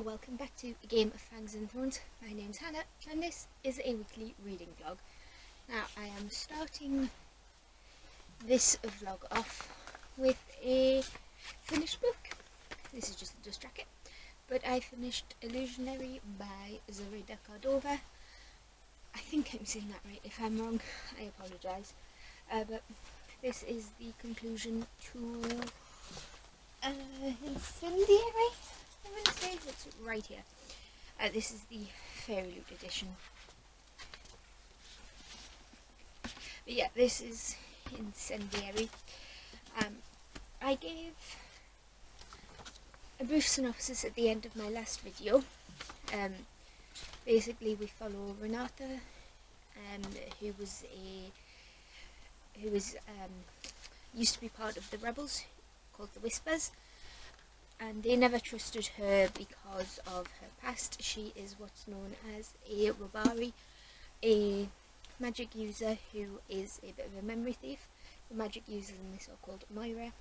welcome back to a game of Fangs and Thorns. My name's Hannah and this is a weekly reading vlog. Now I am starting this vlog off with a finished book. This is just a dust jacket, but I finished Illusionary by Zoraida Cordova. I think I'm saying that right. If I'm wrong, I apologise. But this is the conclusion to Incendiary. I'm going to say it's right here. This is the Fairy Loot edition. But yeah, this is Incendiary. I gave a brief synopsis at the end of my last video. Basically, we follow Renata, who used to be part of the rebels called the Whispers. And they never trusted her because of her past. She is what's known as a Robari, a magic user who is a bit of a memory thief. The magic users in this are called Moira.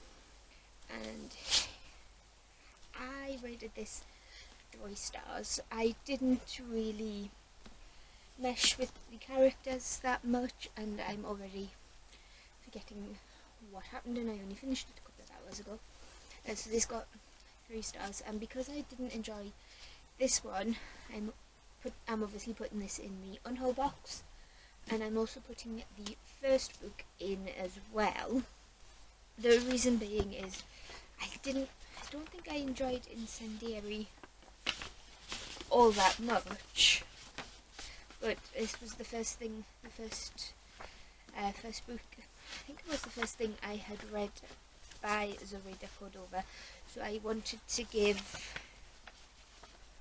And I rated this 3 stars. I didn't really mesh with the characters that much, and I'm already forgetting what happened, and I only finished it a couple of hours ago. So this got 3 stars, and because I didn't enjoy this one, I'm obviously putting this in the unhaul box, and I'm also putting the first book in as well. The reason being is I don't think I enjoyed Incendiary all that much, but this was the first book. I think it was the first thing I had read by Zoraida Cordova, so I wanted to give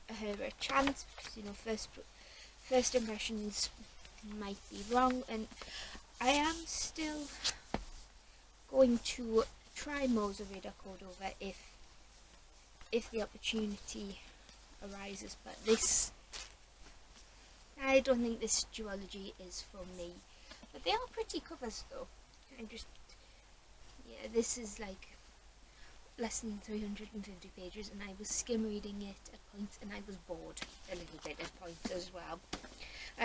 her a chance because first impressions might be wrong, and I am still going to try more Zoraida Cordova if the opportunity arises, but I don't think this duology is for me. But they are pretty covers though. This is like less than 350 pages, and I was skim reading it at points, and I was bored a little bit at points as well.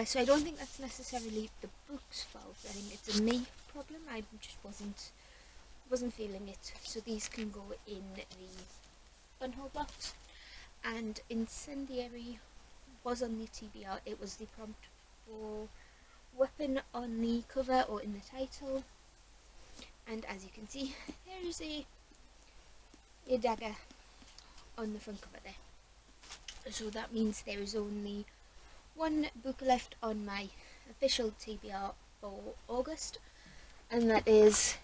So I don't think that's necessarily the book's fault. I think it's a me problem. I just wasn't feeling it. So these can go in the unhaul box. And Incendiary was on the TBR. It was the prompt for weapon on the cover or in the title. And as you can see, there is a dagger on the front cover there. So that means there is only one book left on my official TBR for August, and that is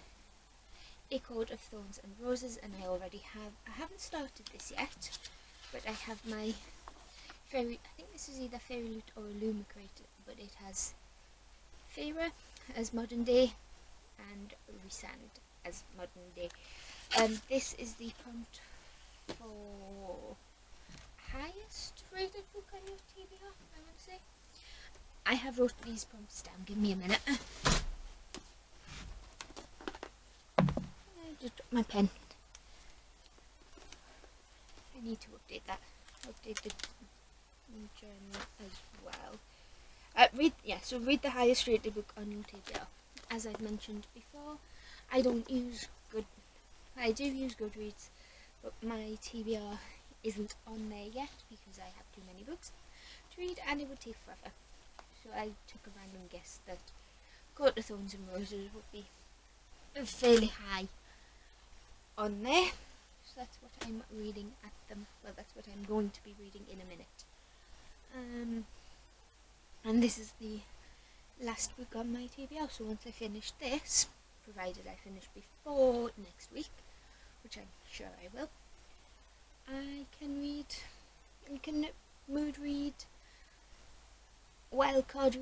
A Court of Thorns and Roses. And I haven't started this yet, but I have my I think this is either Fairy Loot or Illumicrate, but it has Feyre as modern day and Rhysand as modern day. This is the prompt for highest rated book on your TBR, I want to say. I have wrote these prompts down, give me a minute. I just dropped my pen. I need to update the journal as well. Read the highest rated book on your TBR. As I've mentioned before, I do use Goodreads, but my TBR isn't on there yet because I have too many books to read and it would take forever. So I took a random guess that Court of Thorns and Roses would be fairly high on there. So that's what I'm reading at them. Well, that's what I'm going to be reading in a minute. And this is the last book on my TBR, so once I finish this, provided I finish before next week, which I'm sure I will, I can mood read, wildcard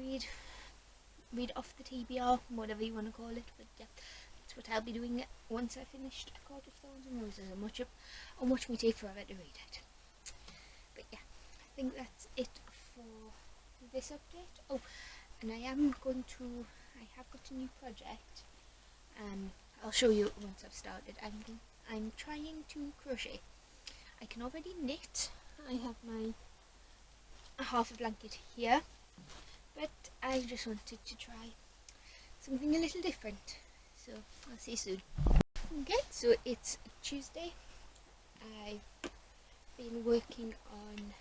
read off the TBR, whatever you want to call it, but yeah, that's what I'll be doing once I finished A Court of Thorns and Roses, and watch me take forever to read it. But yeah, I think that's it for this update. Oh, and I have got a new project. I'll show you once I've started. I'm trying to crochet. I can already knit, I have my half a blanket here, but I just wanted to try something a little different, so I'll see you soon. Okay, so it's Tuesday. I've been working on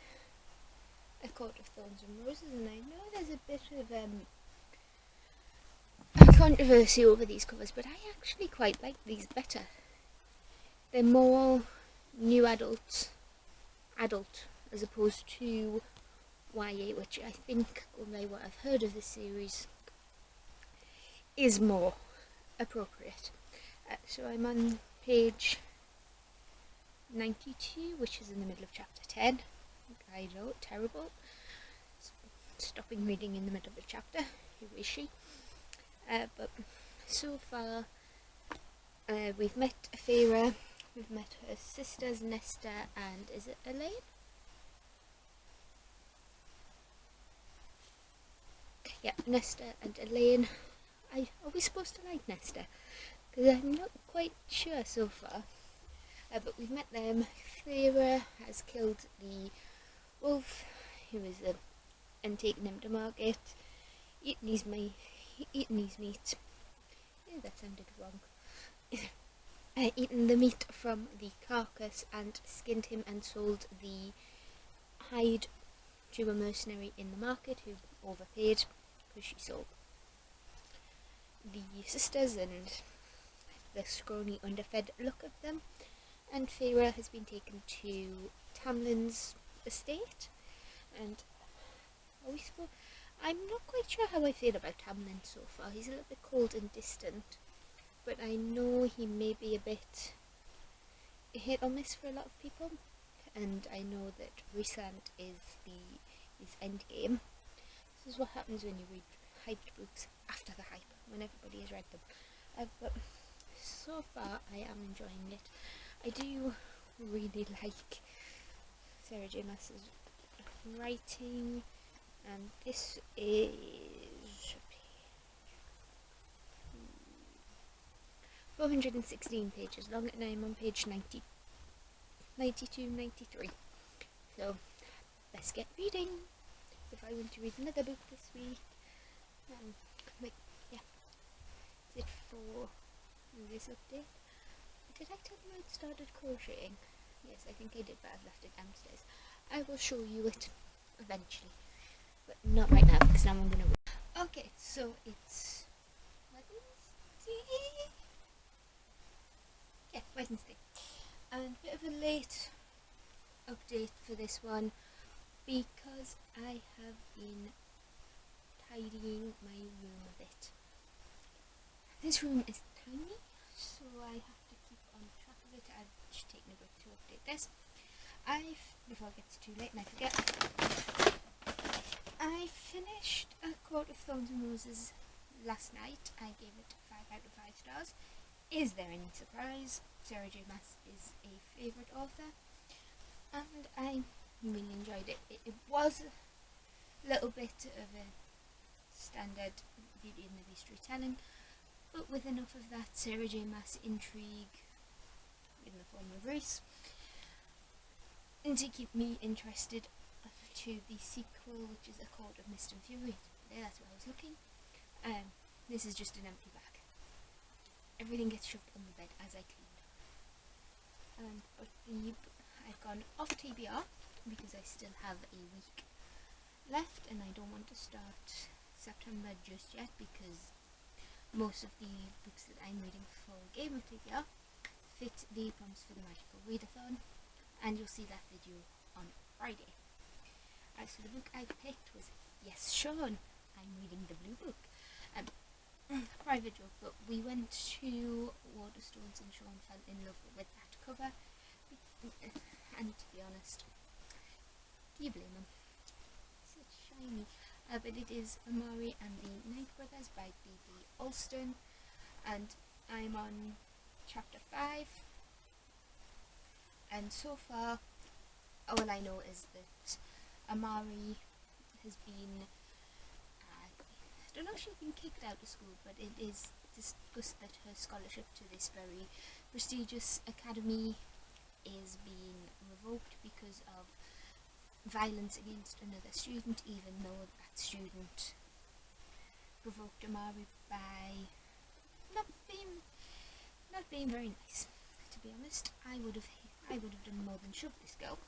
A Court of Thorns and Roses, and I know there's a bit of controversy over these covers, but I actually quite like these better. They're more new adult as opposed to YA, which I think, by what I've heard of the series, is more appropriate. So I'm on page 92, which is in the middle of chapter 10. I know, terrible. Stopping reading in the middle of a chapter. Who is she? But so far, we've met Feyre, we've met her sisters Nesta and is it Elaine? Yeah, Nesta and Elaine. Are we supposed to like Nesta? Because I'm not quite sure so far. But we've met them. Feyre has killed the wolf who was and taken him to market, eaten his meat. Yeah, that sounded wrong. Eaten the meat from the carcass and skinned him and sold the hide to a mercenary in the market who overpaid because she saw the sisters and the scrawny underfed look of them. And Feyre has been taken to Tamlin's estate, and I'm not quite sure how I feel about Tamlin so far. He's a little bit cold and distant, but I know he may be a bit hit or miss for a lot of people, and I know that Rhysand is his end game. This is what happens when you read hyped books after the hype, when everybody has read them. But so far I am enjoying it. I do really like Sarah J. Maas's writing, and this is 416 pages long, and I'm on page 90, 92, 93. So let's get reading. If I want to read another book this week, but yeah, that's it for this update. Did I tell you I'd started crocheting? Yes, I think I did, but I've left it downstairs. I will show you it eventually, but not right now because now I'm going to read. Okay, so it's Wednesday. Yeah, Wednesday. And a bit of a late update for this one because I have been tidying my room a bit. This room is tiny, so I have to keep on track of it. I've just taken a break to update this. Before it gets too late and I forget, I finished A Court of Thorns and Roses last night. I gave it 5 out of 5 stars. Is there any surprise? Sarah J. Maas is a favourite author, and I really enjoyed it. It was a little bit of a standard Beauty and the Beast retelling, but with enough of that Sarah J. Maas intrigue in the form of Rhys, and to keep me interested to the sequel, which is A Court of Mist and Fury. There, that's where I was looking. This is just an empty bag. Everything gets shoved on the bed as I clean. But I've gone off TBR because I still have a week left, and I don't want to start September just yet because most of the books that I'm reading for Game of TBR fit the promise for the Magical Readathon, and you'll see that video on Friday. So the book I picked was Yes, Sean. I'm reading the blue book. Private joke, but we went to Waterstones and Sean fell in love with that cover, and to be honest, do you blame him? It's so shiny. But it is Amari and the Night Brothers by B.B. Alston, and I'm on chapter 5, and so far all I know is that Amari has been, I don't know if she's been kicked out of school, but it is discussed that her scholarship to this very prestigious academy is being revoked because of violence against another student, even though that student provoked Amari by not being very nice. To be honest, I would have done more than shove this girl.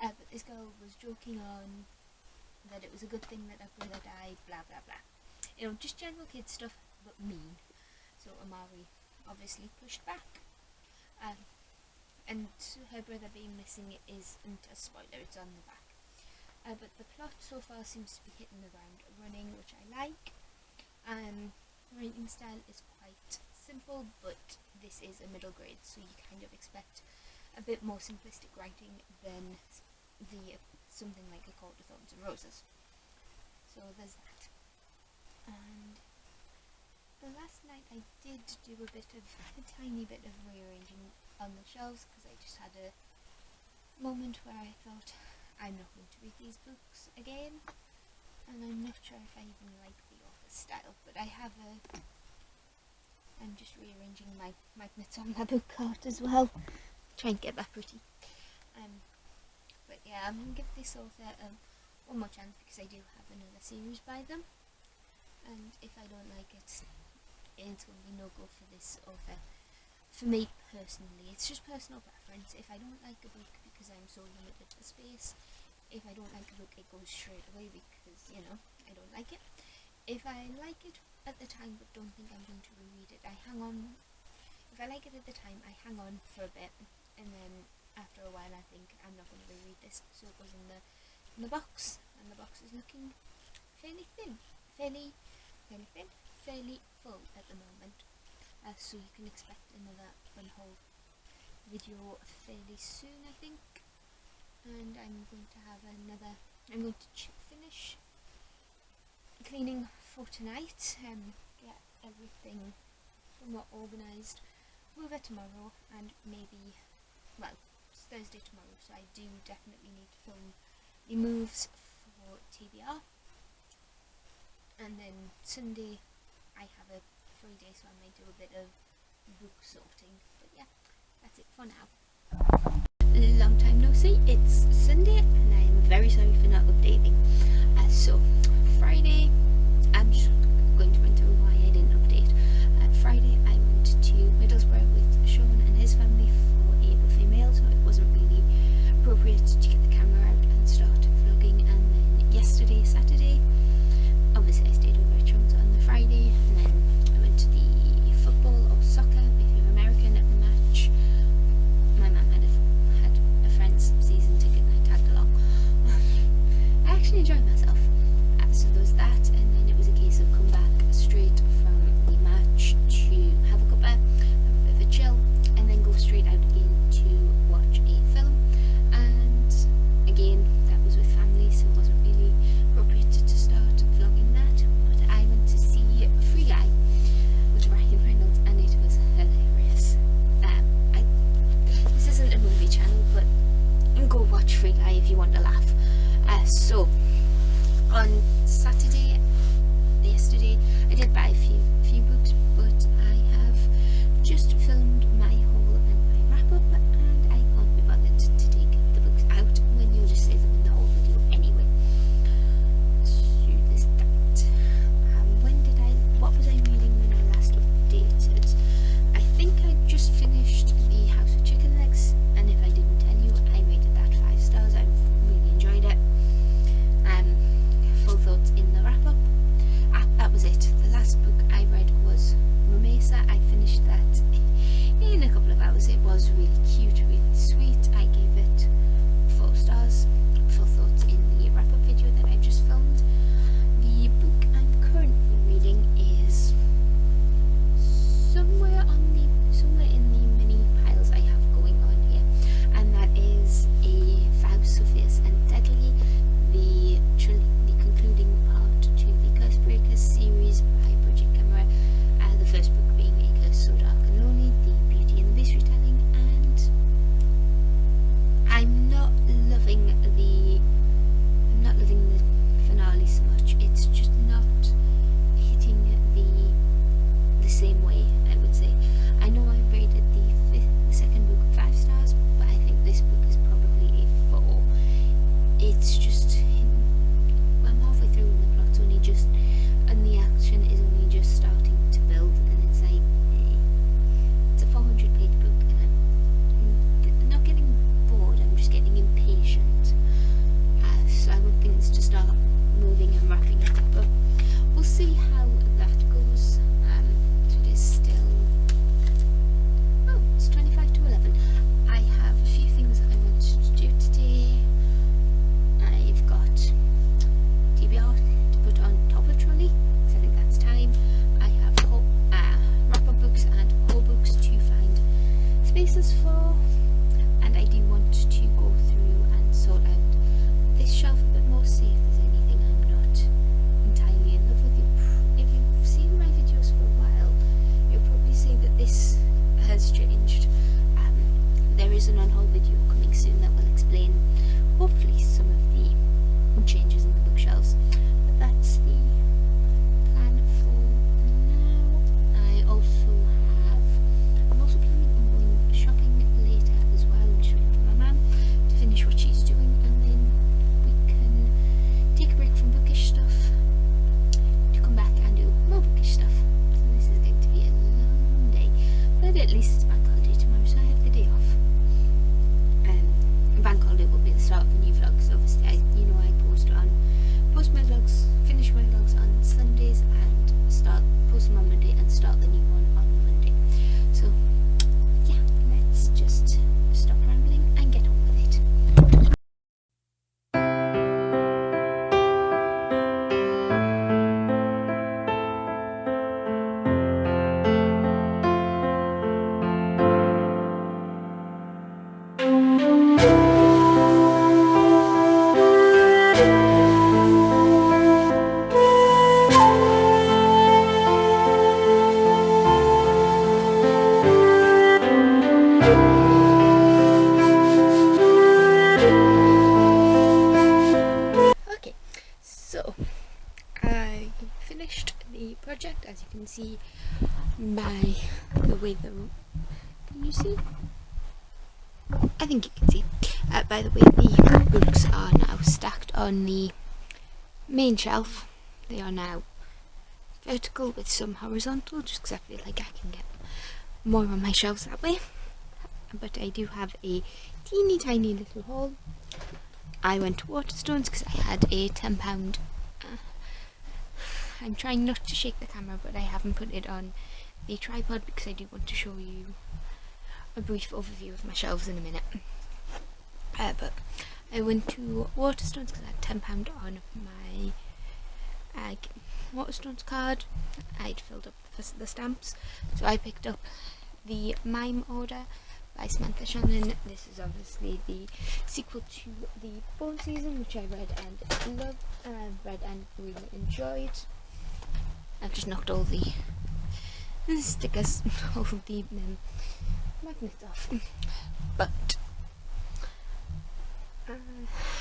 But this girl was joking on that it was a good thing that her brother died, blah blah blah. You know, just general kid stuff, but mean. So Amari obviously pushed back. And her brother being missing isn't a spoiler, it's on the back. But the plot so far seems to be hitting the ground running, which I like. Writing style is quite simple, but this is a middle grade, so you kind of expect a bit more simplistic writing than something like A Call to Thorns and Roses. So there's that. And the last night I did do a tiny bit of rearranging on the shelves, because I just had a moment where I thought, I'm not going to read these books again, and I'm not sure if I even like the author's style, but I'm just rearranging my magnets on my book cart as well, trying to get that pretty. But yeah, I'm going to give this author one more chance, because I do have another series by them, and if I don't like it, it's going to be no go for this author. For me personally, it's just personal preference. If I don't like a book because I'm so limited for space, if I don't like a book, it goes straight away because, you know, I don't like it. If I like it at the time but don't think I'm going to reread it, I hang on. If I like it at the time, I hang on for a bit, and then after a while I think I'm not going to reread this, so it goes in the box, and the box is looking fairly full at the moment, so you can expect another fun haul video fairly soon, I think. And I'm going to finish cleaning for tonight, get everything somewhat organised, move it tomorrow, and maybe, well, it's Thursday tomorrow, so I do definitely need to film the moves for TBR. And then Sunday I have a free day, so I might do a bit of book sorting. But yeah, that's it for now. Long time no see, it's Sunday and I am very sorry for not updating. So Friday, I'm just going to run through why I didn't update. Friday I went to Middlesbrough with Sean and his family for a buffet meal, so it wasn't really appropriate to get the camera out and start vlogging. And then yesterday, Saturday, obviously I stayed over at Chum's on the Friday, and then I went to the football or soccer, if you're American, match. My mum had a friend's season ticket and I tagged along. I actually enjoyed myself. So there was that, and then it was a case of come back straight from the match to have a cuppa, have a bit of a chill, and then go straight out again to watch a film. And again, that was with family, so it wasn't really appropriate to start vlogging that. But I went to see Free Guy with Ryan Reynolds, and it was hilarious. This isn't a movie channel, but go watch Free Guy if you want to laugh. So on yesterday, I did buy a few books, but I have just filmed my haul and my wrap up, and I can't be bothered to take the books out when you'll just see them in the whole video anyway. So there's that. What was I reading when I last updated? I think I just finished The House of Chicken Legs, and if I didn't tell you, I rated that 5 stars. I've really enjoyed it. Full thoughts in the wrap up. That was it. The last book I read was Rumesa. I finished that in a couple of hours. It was really cute. just I'm halfway through and the plot's only just, and the action is only just starting to build, and it's like, it's a 400-page book, and I'm not getting bored, I'm just getting impatient. So I want things to start moving and wrapping up, but we'll see how that goes. So it is still, it's 25 to 11. I have a few things that I want to do today. I've got TBR to put on top of trolley, because I think that's time. I have wrap-up books and whole books to find spaces for, and I do want to go through and sort out this shelf a bit more, see if there's anything I'm not entirely in love with. If you've seen my videos for a while, you'll probably see that this has changed. There is an on-haul video coming soon that will explain, hopefully, some of the changes in the bookshelves. But that's the plan for now. I'm also planning on going shopping later as well. I'm just waiting for my mum to finish what she's doing, and then we can take a break from bookish stuff to come back and do more bookish stuff. So this is going to be a long day, but at least it's bank holiday tomorrow, so I have the day off. Bank holiday will be the start of the new vlogs. Obviously, I post my vlogs, finish my vlogs on Sundays, and post them on Monday and start the new one on Monday. So yeah, let's just stop rambling and get on with it. Okay, so I finished the project, as you can see by the way can you see? I think you can see. By the way the books are now stacked on the main shelf. They are now vertical with some horizontal, just because I feel like I can get more on my shelves that way. But I do have a teeny tiny little haul. I went to Waterstones because I had a £10. I'm trying not to shake the camera, but I haven't put it on the tripod because I do want to show you a brief overview of my shelves in a minute. But I went to Waterstones because I had £10 on my Waterstones card. I'd filled up the stamps, so I picked up the Mime Order by Samantha Shannon. This is obviously the sequel to the Bone Season, which I read and loved, and I've read and really enjoyed. I've just knocked all the stickers, all the magnets off. But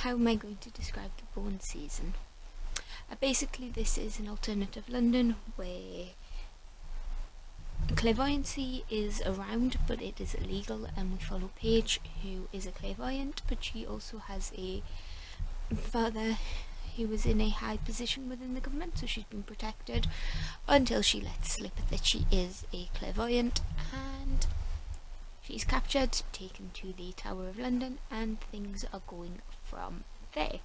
how am I going to describe the Bone Season? Basically, this is an alternative London where clairvoyancy is around, but it is illegal, and we follow Paige, who is a clairvoyant, but she also has a father who was in a high position within the government, so she's been protected until she lets slip that she is a clairvoyant, and she's captured, taken to the Tower of London, and things are going from there.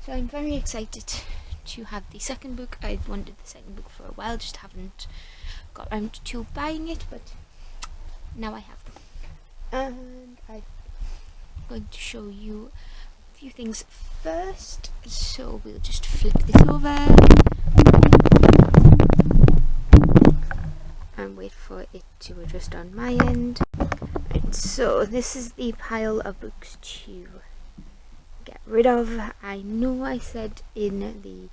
So I'm very excited to have the second book. I've wanted the second book for a while, just haven't got around to buying it, but now I have. And I'm going to show you a few things first, so we'll just flip this over and wait for it to adjust on my end. Right, so this is the pile of books to get rid of. I know I said in the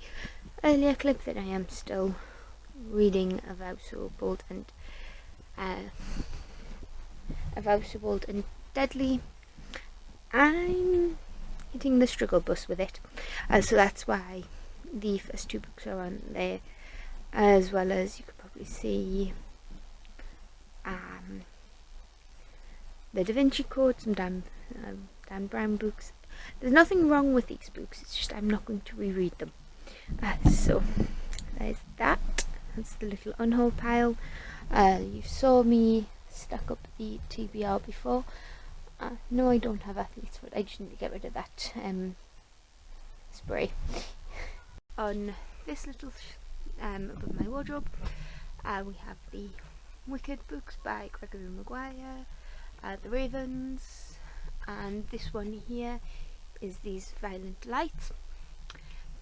earlier clip that I am still reading A Vow So Bold and Deadly. I'm hitting the struggle bus with it, so that's why the first two books are on there, as well as you could probably see the Da Vinci Code, some Dan Brown books, There's nothing wrong with these books, it's just I'm not going to reread them. So there's that. That's the little unhaul pile. You saw me stack up the TBR before. No, I don't have athlete's foot. I just need to get rid of that spray. On this little above my wardrobe, we have the Wicked books by Gregory Maguire, The Ravens, and this one here is These Violent Lights.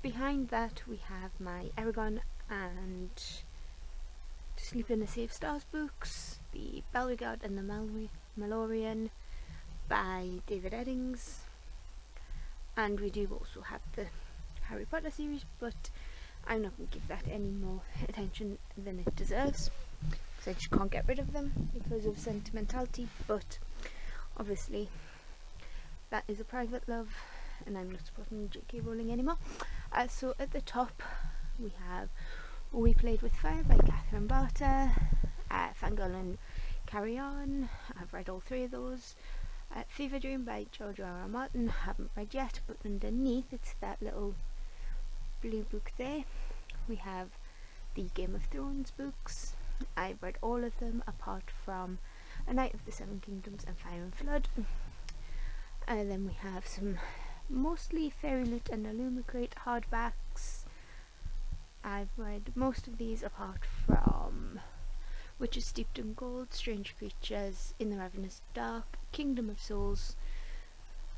Behind that we have my Aragon and To Sleep in the Safe Stars books, the Belregard and the Malorian by David Eddings, and we do also have the Harry Potter series, but I'm not going to give that any more attention than it deserves, because I just can't get rid of them because of sentimentality, but obviously that is a private love and I'm not supporting J.K. Rowling anymore. So at the top we have We Played With Fire by Catherine Barter, Fangirl and Carry On, I've read all three of those. Fever Dream by George R.R. Martin, haven't read yet, but underneath it's that little blue book there. We have the Game of Thrones books. I've read all of them apart from A Night of the Seven Kingdoms and Fire and Flood. Then we have some mostly Fairy Loot and Illumicrate hardbacks. I've read most of these apart from Witches Steeped in Gold, Strange Creatures, In the Ravenous Dark, Kingdom of Souls,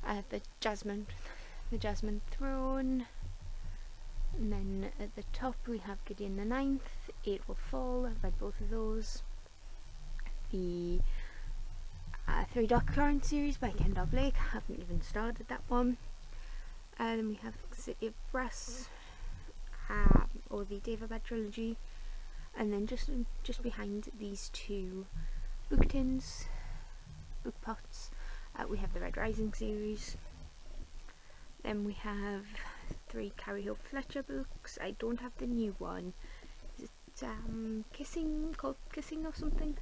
the Jasmine Throne, and then at the top we have Gideon the Ninth, It Will Fall, I've read both of those. The Three Dark Current series by Kendall Blake, haven't even started that one. Then we have City of Brass, or the Daevabad trilogy, and then just behind these two book tins, book pots, we have the Red Rising series. Then we have 3 Carrie Hope Fletcher books. I don't have the new one. Is it called Kissing or something?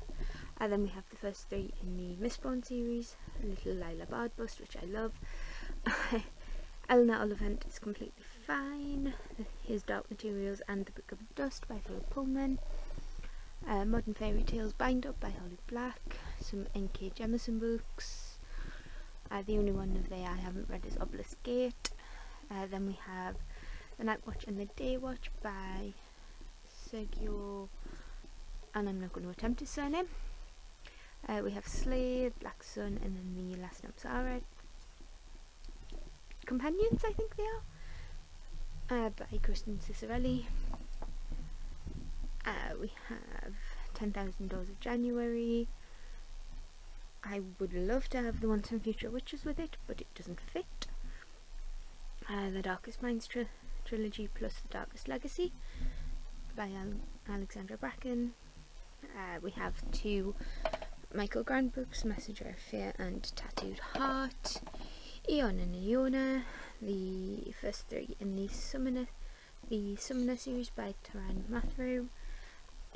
And then we have the first 3 in the Mistborn series, a little Lila Bard bust, which I love. Eleanor Oliphant is completely fine. Here's Dark Materials and the Book of Dust by Philip Pullman. Modern Fairy Tales Bind Up by Holly Black. Some N.K. Jemisin books. The only one of there I haven't read is Obelisk Gate. Then we have The Night Watch and the Day Watch by Sergio, and I'm not going to attempt his surname. We have Slade, Black Sun, and then the Last Namsara Companions, I think they are, by Kristen Cicerelli. We have 10,000 Doors of January. I would love to have the Once and Future Witches with it, but it doesn't fit. The Darkest Minds trilogy plus The Darkest Legacy by Alexandra Bracken. We have 2 Michael Grant books, Messenger of Fear and Tattooed Heart. Eon and Iona, the first 3 in the Summoner series by Taran Mathrew,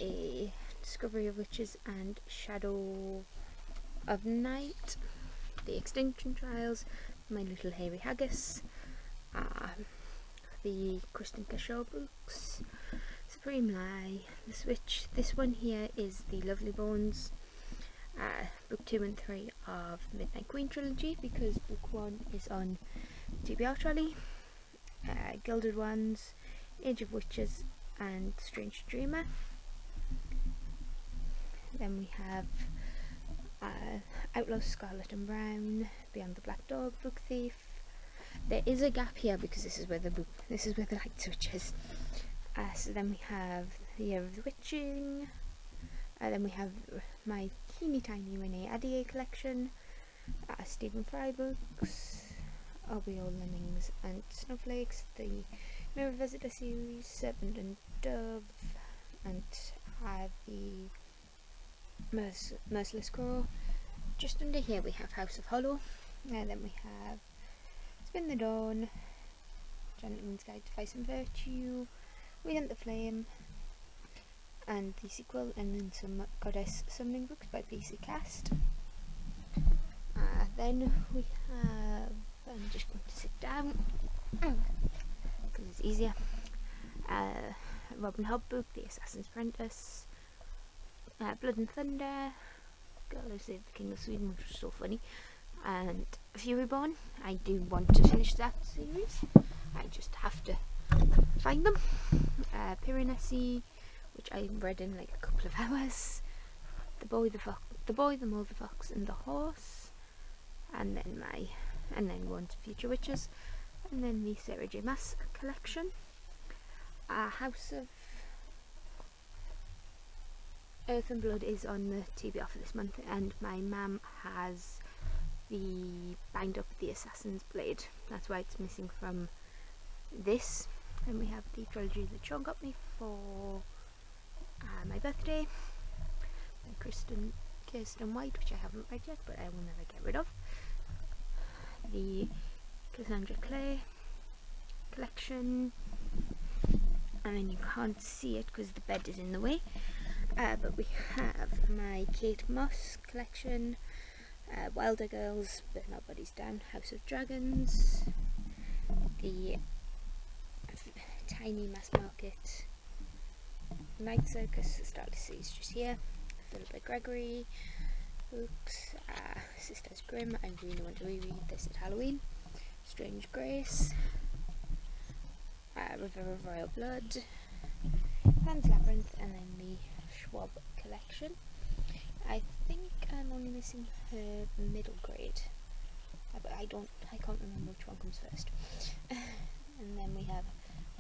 A Discovery of Witches and Shadow of Night, the Extinction Trials, My Little Hairy Haggis, the Kristen Kershaw books, Supreme Lie, The Switch. This one here is the Lovely Bones, book 2 and 3 of the Midnight Queen trilogy, because book 1 is on TBR Trolley. Gilded Ones, Age of Witches and Strange Dreamer. Then we have Outlaws Scarlet and Brown, Beyond the Black Dog, Book Thief. There is a gap here because this is where the light switch is. So then we have The Year of the Witching. Then we have my teeny tiny Renee Adier collection, Stephen Fry books, Obiol Lemmings and Snowflakes, the Mirror Visitor series, Serpent and Dove, and the Merciless Crow. Just under here we have House of Hollow, and then we have Spin the Dawn, Gentleman's Guide to Vice and Virtue, We Hunt the Flame, and the sequel, and then some Goddess Summoning books by PC Cast. Then we have I'm just going to sit down because it's easier. Robin Hood book, The Assassin's Apprentice, Blood and Thunder, Girl Who Saved the King of Sweden, which was so funny, and Fury Born. I do want to finish that series. I just have to find them. Piranesi, which I read in like a couple of hours. The Boy, the Mole, the Fox, and the Horse, and then One to Future Witches, and then the Sarah J. Maas collection. House of Earth and Blood is on the TBR for this month, and my mum has the bind up the Assassin's Blade. That's why it's missing from this. And we have the trilogy that Sean got me for my birthday by Kirsten White, which I haven't read yet, but I will never get rid of. The Cassandra Clare collection, and then you can't see it because the bed is in the way, but we have my Kate Moss collection, Wilder Girls, But Nobody's Down, House of Dragons, the Tiny Mass Market, Night Circus, The Starless Sea is just here, Philippa Gregory books, Sisters Grimm, I really want to reread this at Halloween, Strange Grace, River of Royal Blood, Pan's Labyrinth, and then the Schwab collection. I think I'm only missing her middle grade, but I can't remember which one comes first. And then we have,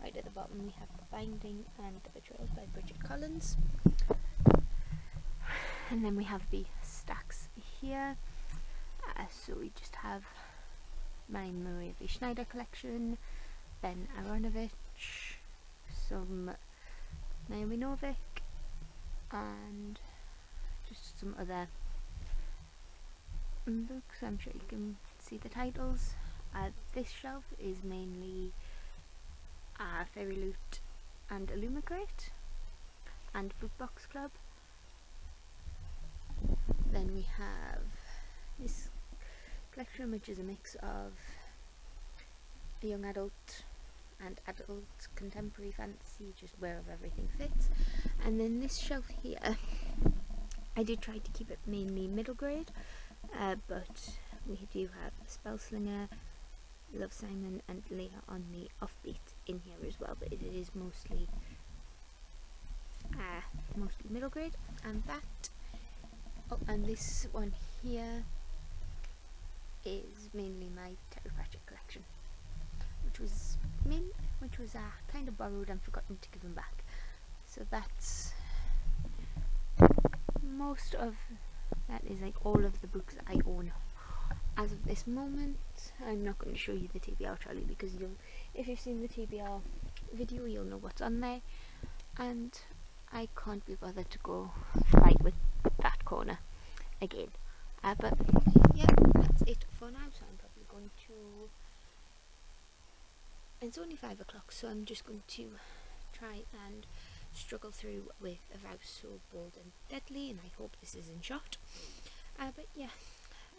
right at the bottom, we have The Binding and The Betrayal by Bridget Collins. And then we have the stacks here. So we just have my Maria V. Schneider collection, Ben Aronovich, some Naomi Novik, and just some other books. I'm sure you can see the titles. This shelf is mainly Fairy Loot and Illumicrate and Book Box Club. Then we have this collection, which is a mix of young adult and adult contemporary fantasy, just wherever everything fits. And then this shelf here, I did try to keep it mainly middle grade, but we do have Spellslinger, Love Simon, and Leah on the offbeat in here as well, but it is mostly middle grade. And and this one here is mainly my Terry Pratchett collection, which was kind of borrowed and forgotten to give them back. So that's most of that, is like all of the books I own as of this moment. I'm not going to show you the TBR trolley because if you've seen the TBR video, you'll know what's on there, and I can't be bothered to go fight with that corner again. But yeah, that's it for now. So I'm probably going to, it's only 5 o'clock, so I'm just going to try and struggle through with A Vow So Bold and Deadly, and I hope this isn't shot. But yeah,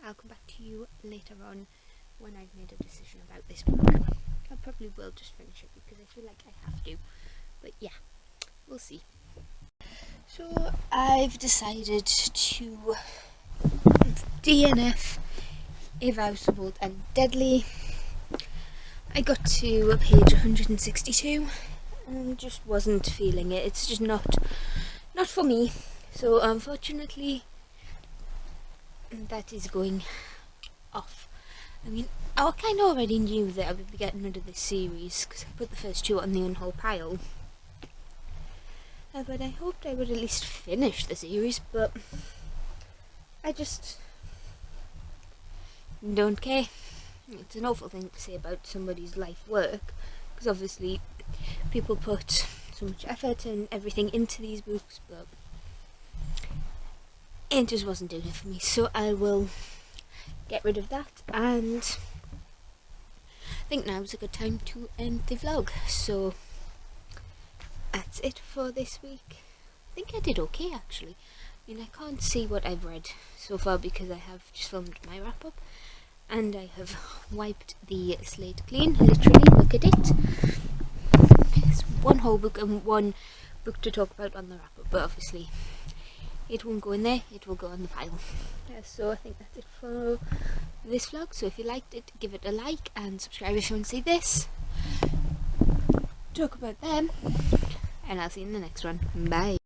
I'll come back to you later on when I've made a decision about this book. I probably will just finish it because I feel like I have to, but yeah, we'll see. So I've decided to DNF A Vow So Bold and Deadly. I got to page 162 and just wasn't feeling it. It's just not for me. So unfortunately, that is going off. I mean, I kind of already knew that I would be getting rid of this series because I put the first 2 on the unhaul pile. But I hoped I would at least finish the series, but I just don't care. It's an awful thing to say about somebody's life work, because obviously people put so much effort and everything into these books, but it just wasn't doing it for me. So I will get rid of that, and I think now's a good time to end the vlog. So that's it for this week. I think I did okay actually. I mean, I can't see what I've read so far because I have just filmed my wrap up, and I have wiped the slate clean. Literally, look at it. It's one whole book and one book to talk about on the wrap-up, but obviously it won't go in there, it will go on the pile. So I think that's it for this vlog. So if you liked it, give it a like and subscribe if you want to see this, talk about them, and I'll see you in the next one. Bye.